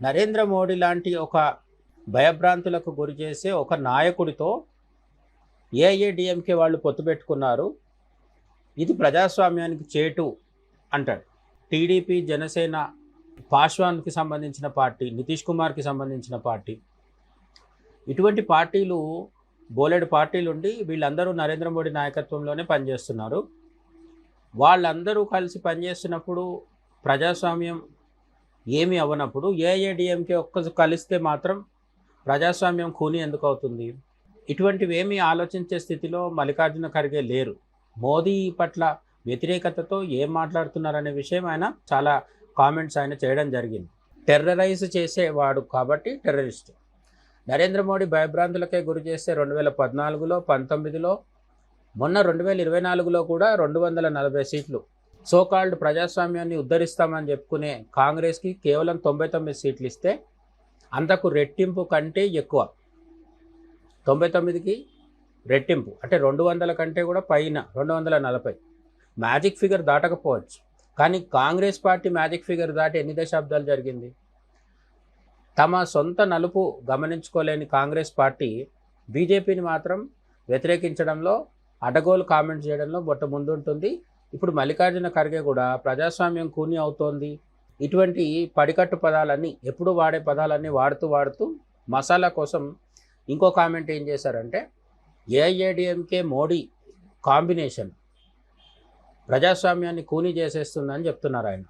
నరేంద్ర మోడీ లాంటి ఒక భయభ్రాంతులకు గురి చేసే ఒక నాయకుడితో ఏఐఏడిఎంకే వాళ్ళు పొత్తు పెట్టుకున్నారు, ఇది ప్రజాస్వామ్యానికి చేటు అంటాడు. టీడీపీ, జనసేన, పాశ్వాన్కి సంబంధించిన పార్టీ, నితీష్ కుమార్కి సంబంధించిన పార్టీ, ఇటువంటి పార్టీలు బోలెడు పార్టీలు ఉండి వీళ్ళందరూ నరేంద్ర మోడీ నాయకత్వంలోనే పనిచేస్తున్నారు. వాళ్ళందరూ కలిసి పనిచేస్తున్నప్పుడు ప్రజాస్వామ్యం ఏమీ అవ్వనప్పుడు ఏఐఏడిఎంకే ఒక్క కలిస్తే మాత్రం ప్రజాస్వామ్యం ఖూనీ ఎందుకు అవుతుంది? ఇటువంటివి ఏమీ ఆలోచించే స్థితిలో మల్లికార్జున ఖర్గే లేరు. మోదీ పట్ల వ్యతిరేకతతో ఏం మాట్లాడుతున్నారనే విషయం ఆయన చాలా కామెంట్స్ ఆయన చేయడం జరిగింది. టెర్రరైజ్ చేసేవాడు కాబట్టి టెర్రరిస్ట్. నరేంద్ర మోడీ భయభ్రాంతులకే గురి చేస్తే 2014లో, 19లో, మొన్న 2024లో కూడా 240 సీట్లు సోకాల్డ్ ప్రజాస్వామ్యాన్ని ఉద్ధరిస్తామని చెప్పుకునే కాంగ్రెస్కి కేవలం 99 సీట్లు ఇస్తే అంతకు రెట్టింపు కంటే ఎక్కువ, 99కి రెట్టింపు అంటే 200 కంటే కూడా పైన 240 మ్యాజిక్ ఫిగర్ దాటకపోవచ్చు. కానీ కాంగ్రెస్ పార్టీ మ్యాజిక్ ఫిగర్ దాటి ఎన్ని దశాబ్దాలు జరిగింది? తమ సొంత నలుపు గమనించుకోలేని కాంగ్రెస్ పార్టీ బీజేపీని మాత్రం వ్యతిరేకించడంలో, అడగోలు కామెంట్స్ చేయడంలో ముందుంటుంది. ఇప్పుడు మల్లికార్జున ఖర్గే కూడా ప్రజాస్వామ్యం కూని అవుతోంది, ఇటువంటి పడికట్టు పదాలన్నీ, ఎప్పుడు వాడే పదాలన్నీ వాడుతూ మసాలా కోసం ఇంకో కామెంట్ ఏం చేశారంటే, ఏఐఏడిఎంకే మోడీ కాంబినేషన్ ప్రజాస్వామ్యాన్ని కూని చేసేస్తుందని చెప్తున్నారు ఆయన.